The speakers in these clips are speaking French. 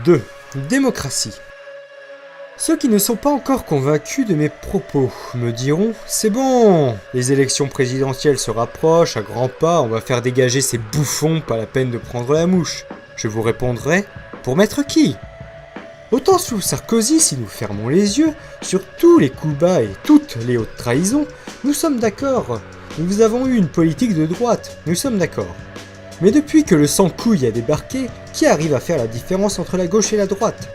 2. Démocratie. Ceux qui ne sont pas encore convaincus de mes propos me diront « C'est bon, les élections présidentielles se rapprochent à grands pas, on va faire dégager ces bouffons, pas la peine de prendre la mouche. » Je vous répondrai « Pour mettre qui ?» Autant sous Sarkozy, si nous fermons les yeux, sur tous les coups bas et toutes les hautes trahisons, nous sommes d'accord. Nous avons eu une politique de droite, nous sommes d'accord. Mais depuis que le sans-couille a débarqué, qui arrive à faire la différence entre la gauche et la droite ?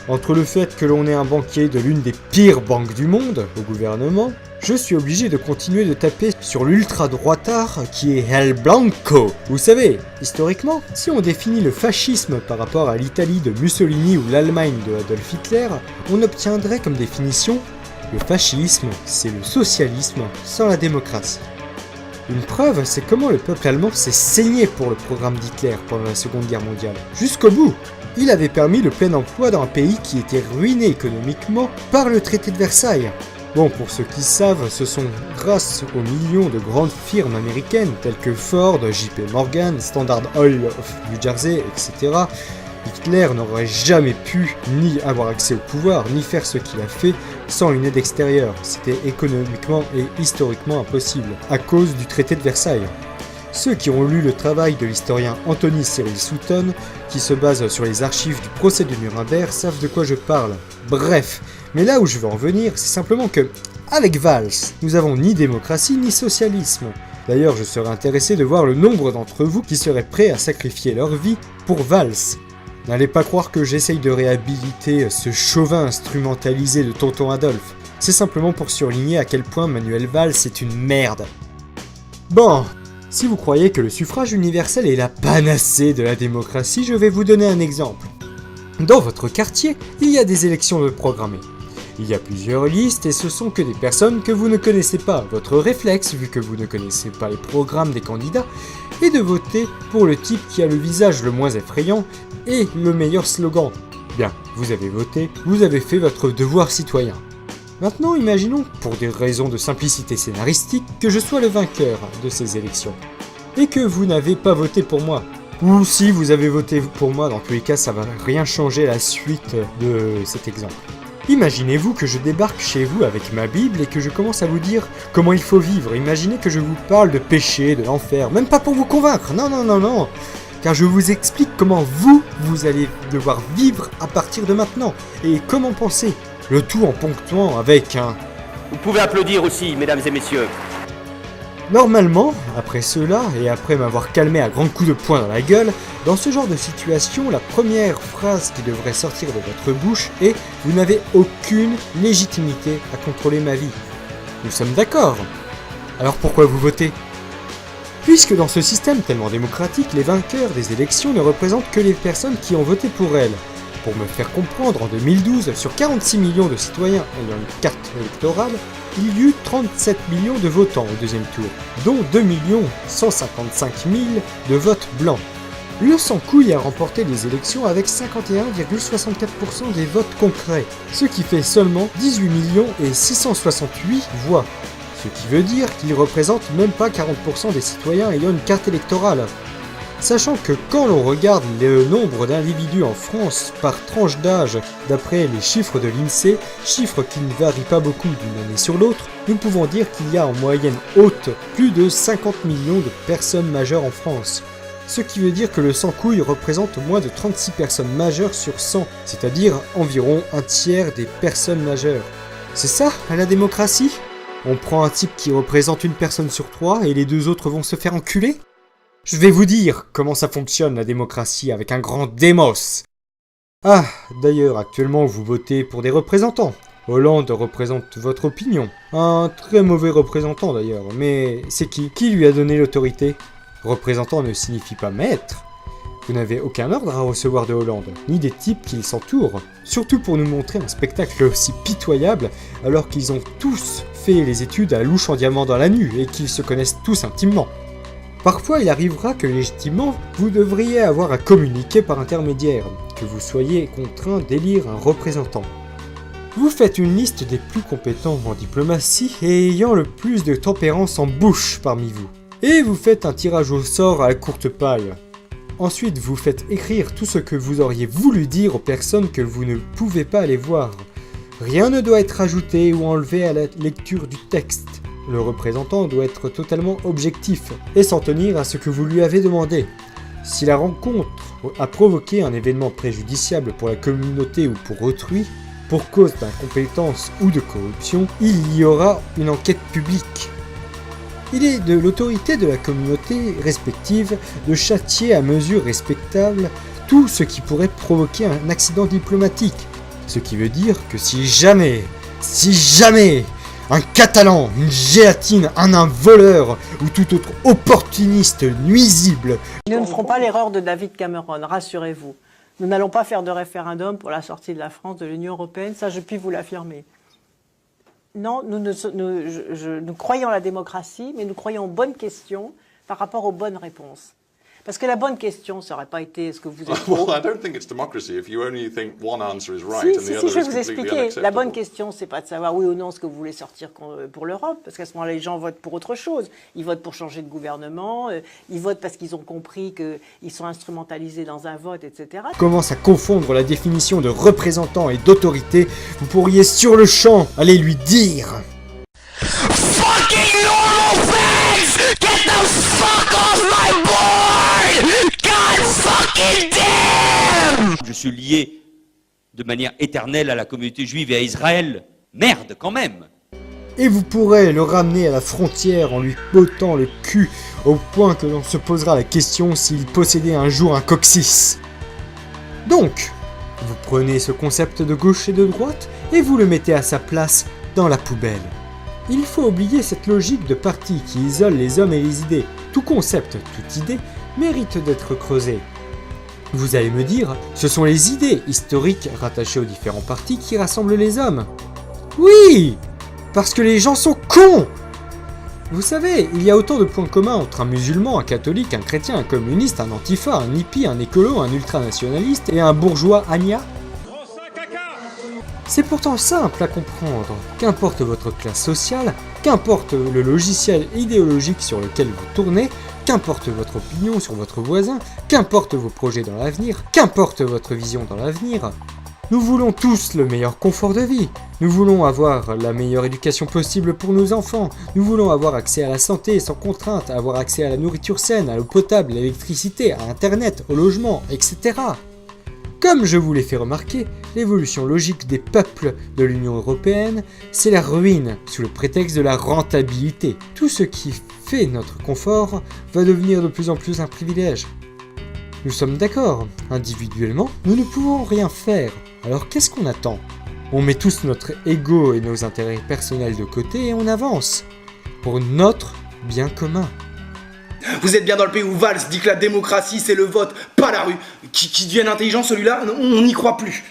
Entre le fait que l'on est un banquier de l'une des pires banques du monde, au gouvernement, je suis obligé de continuer de taper sur l'ultra-droitard qui est El Blanco. Vous savez, historiquement, si on définit le fascisme par rapport à l'Italie de Mussolini ou l'Allemagne de Adolf Hitler, on obtiendrait comme définition « le fascisme, c'est le socialisme sans la démocratie ». Une preuve, c'est comment le peuple allemand s'est saigné pour le programme d'Hitler pendant la Seconde Guerre mondiale. Jusqu'au bout. Il avait permis le plein emploi dans un pays qui était ruiné économiquement par le traité de Versailles. Bon, pour ceux qui savent, ce sont grâce aux millions de grandes firmes américaines telles que Ford, JP Morgan, Standard Oil of New Jersey, etc. Hitler n'aurait jamais pu ni avoir accès au pouvoir, ni faire ce qu'il a fait sans une aide extérieure. C'était économiquement et historiquement impossible, à cause du traité de Versailles. Ceux qui ont lu le travail de l'historien Anthony Cyril Souton, qui se base sur les archives du procès de Nuremberg, savent de quoi je parle. Bref, mais là où je veux en venir, c'est simplement que, avec Valls, nous avons ni démocratie ni socialisme. D'ailleurs, je serais intéressé de voir le nombre d'entre vous qui seraient prêts à sacrifier leur vie pour Valls. N'allez pas croire que j'essaye de réhabiliter ce chauvin instrumentalisé de Tonton Adolphe. C'est simplement pour surligner à quel point Manuel Valls est une merde. Bon, si vous croyez que le suffrage universel est la panacée de la démocratie, je vais vous donner un exemple. Dans votre quartier, il y a des élections programmées. Il y a plusieurs listes et ce sont que des personnes que vous ne connaissez pas. Votre réflexe, vu que vous ne connaissez pas les programmes des candidats, est de voter pour le type qui a le visage le moins effrayant et le meilleur slogan. Bien, vous avez voté, vous avez fait votre devoir citoyen. Maintenant, imaginons, pour des raisons de simplicité scénaristique, que je sois le vainqueur de ces élections, et que vous n'avez pas voté pour moi. Ou si vous avez voté pour moi, dans tous les cas, ça va rien changer à la suite de cet exemple. Imaginez-vous que je débarque chez vous avec ma Bible et que je commence à vous dire comment il faut vivre. Imaginez que je vous parle de péché, de l'enfer, même pas pour vous convaincre, non, car je vous explique comment vous allez devoir vivre à partir de maintenant, et comment penser. Le tout en ponctuant avec un « Vous pouvez applaudir aussi, mesdames et messieurs ». Normalement, après cela, et après m'avoir calmé à grands coups de poing dans la gueule, dans ce genre de situation, la première phrase qui devrait sortir de votre bouche est « Vous n'avez aucune légitimité à contrôler ma vie ». Nous sommes d'accord. Alors pourquoi vous votez ? Puisque dans ce système tellement démocratique, les vainqueurs des élections ne représentent que les personnes qui ont voté pour elles. Pour me faire comprendre, en 2012, sur 46 millions de citoyens ayant une carte électorale, il y eut 37 millions de votants au deuxième tour, dont 2 155 000 de votes blancs. Le sans-couille a remporté les élections avec 51,64% des votes concrets, ce qui fait seulement 18 668 voix. Ce qui veut dire qu'il représente même pas 40% des citoyens ayant une carte électorale. Sachant que quand l'on regarde le nombre d'individus en France par tranche d'âge d'après les chiffres de l'INSEE, chiffres qui ne varient pas beaucoup d'une année sur l'autre, nous pouvons dire qu'il y a en moyenne haute plus de 50 millions de personnes majeures en France. Ce qui veut dire que le sans-couille représente moins de 36 personnes majeures sur 100, c'est-à-dire environ un tiers des personnes majeures. C'est ça, la démocratie ? On prend un type qui représente une personne sur 3 et les deux autres vont se faire enculer ? Je vais vous dire comment ça fonctionne la démocratie avec un grand démos. Ah, d'ailleurs, actuellement vous votez pour des représentants. Hollande représente votre opinion. Un très mauvais représentant d'ailleurs, mais c'est qui ? Qui lui a donné l'autorité ? Représentant ne signifie pas maître. Vous n'avez aucun ordre à recevoir de Hollande, ni des types qui s'entourent. Surtout pour nous montrer un spectacle aussi pitoyable, alors qu'ils ont tous fait les études à louche en diamant dans la nuit et qu'ils se connaissent tous intimement. Parfois, il arrivera que légitimement, vous devriez avoir à communiquer par intermédiaire, que vous soyez contraint d'élire un représentant. Vous faites une liste des plus compétents en diplomatie et ayant le plus de tempérance en bouche parmi vous. Et vous faites un tirage au sort à la courte paille. Ensuite, vous faites écrire tout ce que vous auriez voulu dire aux personnes que vous ne pouvez pas aller voir. Rien ne doit être ajouté ou enlevé à la lecture du texte. Le représentant doit être totalement objectif et s'en tenir à ce que vous lui avez demandé. Si la rencontre a provoqué un événement préjudiciable pour la communauté ou pour autrui, pour cause d'incompétence ou de corruption, il y aura une enquête publique. Il est de l'autorité de la communauté respective de châtier à mesure respectable tout ce qui pourrait provoquer un accident diplomatique. Ce qui veut dire que si jamais un Catalan, une gélatine, un nain voleur ou tout autre opportuniste nuisible. Nous ne ferons pas l'erreur de David Cameron, rassurez-vous. Nous n'allons pas faire de référendum pour la sortie de la France de l'Union européenne, ça je puis vous l'affirmer. Non, nous croyons à la démocratie, mais nous croyons aux bonnes questions par rapport aux bonnes réponses. Parce que la bonne question, ça n'aurait pas été est-ce que vous êtes Well, I don't think it's democracy if you only think one answer is right and the other je vais is vous completely expliquer. unacceptable. La bonne question, c'est pas de savoir oui ou non ce que vous voulez sortir pour l'Europe, parce qu'à ce moment-là, les gens votent pour autre chose. Ils votent pour changer de gouvernement, ils votent parce qu'ils ont compris qu'ils sont instrumentalisés dans un vote, etc. Commence à confondre la définition de représentant et d'autorité, vous pourriez sur le champ aller lui dire Fucking normal fans! Get the fuck off my board! God fucking damn! Je suis lié de manière éternelle à la communauté juive et à Israël. Merde, quand même! et vous pourrez le ramener à la frontière en lui bottant le cul au point que l'on se posera la question s'il possédait un jour un coccyx. Donc, vous prenez ce concept de gauche et de droite et vous le mettez à sa place dans la poubelle. Il faut oublier cette logique de parti qui isole les hommes et les idées. Tout concept, toute idée mérite d'être creusé. Vous allez me dire, ce sont les idées historiques rattachées aux différents partis qui rassemblent les hommes. Oui, parce que les gens sont cons. Vous savez, il y a autant de points communs entre un musulman, un catholique, un chrétien, un communiste, un antifa, un hippie, un écolo, un ultranationaliste et un bourgeois Anya. C'est pourtant simple à comprendre, qu'importe votre classe sociale, qu'importe le logiciel idéologique sur lequel vous tournez, qu'importe votre opinion sur votre voisin, qu'importe vos projets dans l'avenir, qu'importe votre vision dans l'avenir, nous voulons tous le meilleur confort de vie, nous voulons avoir la meilleure éducation possible pour nos enfants, nous voulons avoir accès à la santé sans contrainte, avoir accès à la nourriture saine, à l'eau potable, à l'électricité, à internet, au logement, etc. Comme je vous l'ai fait remarquer, l'évolution logique des peuples de l'Union européenne, c'est la ruine sous le prétexte de la rentabilité. Tout ce qui fait notre confort va devenir de plus en plus un privilège. Nous sommes d'accord, individuellement, nous ne pouvons rien faire. Alors qu'est-ce qu'on attend ? On met tous notre ego et nos intérêts personnels de côté et on avance. Pour notre bien commun. Vous êtes bien dans le pays où Valls dit que la démocratie c'est le vote, pas la rue. Qui devienne intelligent celui-là, on n'y croit plus.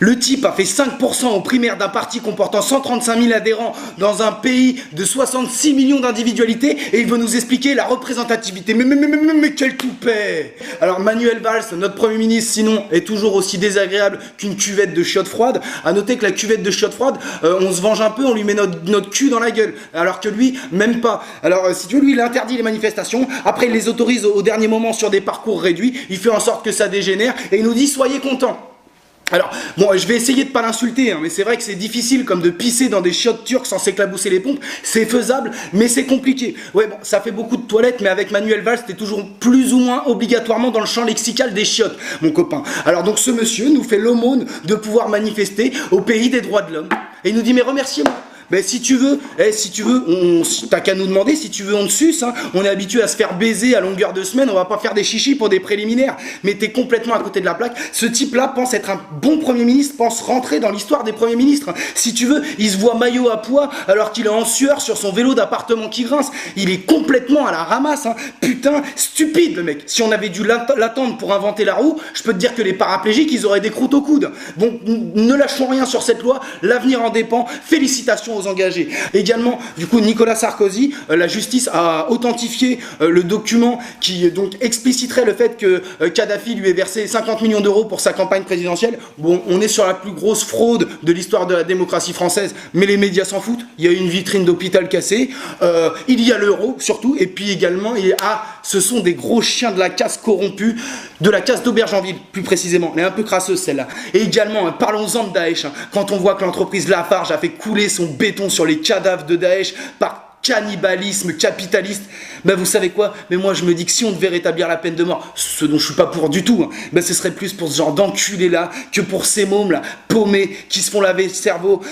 Le type a fait 5% aux primaires d'un parti comportant 135 000 adhérents dans un pays de 66 millions d'individualités et il veut nous expliquer la représentativité. Mais quel toupet! Alors Manuel Valls, notre Premier ministre, sinon, est toujours aussi désagréable qu'une cuvette de chiottes froides. À noter que la cuvette de chiottes froides, on se venge un peu, on lui met notre cul dans la gueule. Alors que lui, même pas. Alors si tu veux, lui, il interdit les manifestations, après il les autorise au dernier moment sur des parcours réduits, il fait en sorte que ça dégénère et il nous dit « soyez contents ». Alors, bon, je vais essayer de pas l'insulter, mais c'est vrai que c'est difficile comme de pisser dans des chiottes turques sans s'éclabousser les pompes, c'est faisable, mais c'est compliqué. Ouais, bon, ça fait beaucoup de toilettes, mais avec Manuel Valls, t'es toujours plus ou moins obligatoirement dans le champ lexical des chiottes, mon copain. Alors donc ce monsieur nous fait l'aumône de pouvoir manifester au pays des droits de l'homme. Et il nous dit, mais remerciez-moi. Ben si tu veux, t'as qu'à nous demander, si tu veux on te suce, hein. On est habitué à se faire baiser à longueur de semaine, on va pas faire des chichis pour des préliminaires, mais t'es complètement à côté de la plaque. Ce type-là pense être un bon Premier ministre, pense rentrer dans l'histoire des Premiers ministres. Si tu veux, il se voit maillot à pois alors qu'il est en sueur sur son vélo d'appartement qui grince. Il est complètement à la ramasse, hein. Putain, stupide le mec. Si on avait dû l'attendre pour inventer la roue, je peux te dire que les paraplégiques, ils auraient des croûtes au coude. Bon, ne lâchons rien sur cette loi, l'avenir en dépend. Félicitations aux engagés. Également, du coup, Nicolas Sarkozy, la justice a authentifié le document qui donc expliciterait le fait que Kadhafi lui ait versé 50 millions d'euros pour sa campagne présidentielle. Bon, on est sur la plus grosse fraude de l'histoire de la démocratie française, mais les médias s'en foutent. Il y a une vitrine d'hôpital cassée, il y a l'euro surtout, et puis également, ce sont des gros chiens de la casse corrompus, de la casse d'Aubergenville, plus précisément. Elle est un peu crasseuse celle-là. Et également, parlons-en de Daesh. Quand on voit que l'entreprise Lafarge a fait couler son béton sur les cadavres de Daesh par cannibalisme capitaliste, ben vous savez quoi, mais moi je me dis que si on devait rétablir la peine de mort, ce dont je suis pas pour du tout, ben ce serait plus pour ce genre d'enculés là que pour ces mômes là, paumés, qui se font laver le cerveau,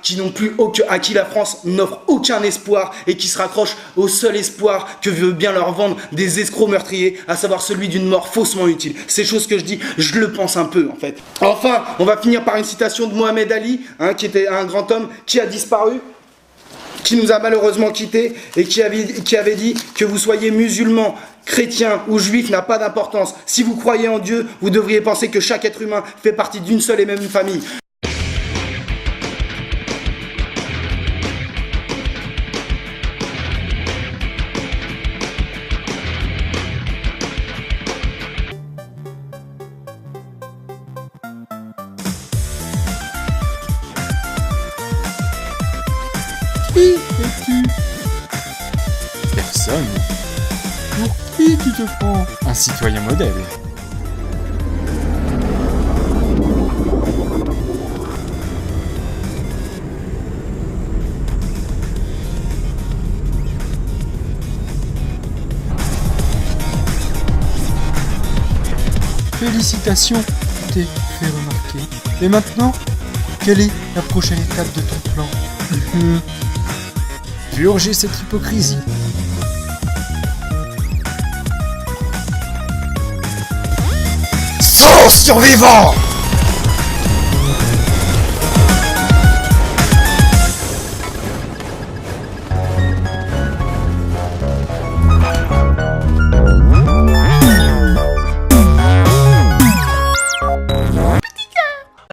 qui n'ont plus à qui la France n'offre aucun espoir et qui se raccrochent au seul espoir que veut bien leur vendre des escrocs meurtriers, à savoir celui d'une mort faussement utile. Ces choses que je dis, je le pense un peu en fait. Enfin, on va finir par une citation de Mohamed Ali, qui était un grand homme qui a disparu, qui nous a malheureusement quittés et qui avait dit que vous soyez musulman, chrétien ou juif n'a pas d'importance. Si vous croyez en Dieu, vous devriez penser que chaque être humain fait partie d'une seule et même famille. Qui es-tu? Personne. Pour qui tu te prends? Un citoyen modèle. Félicitations, tu t'es fait remarquer. Et maintenant, quelle est la prochaine étape de ton plan? Purger cette hypocrisie. Son survivant!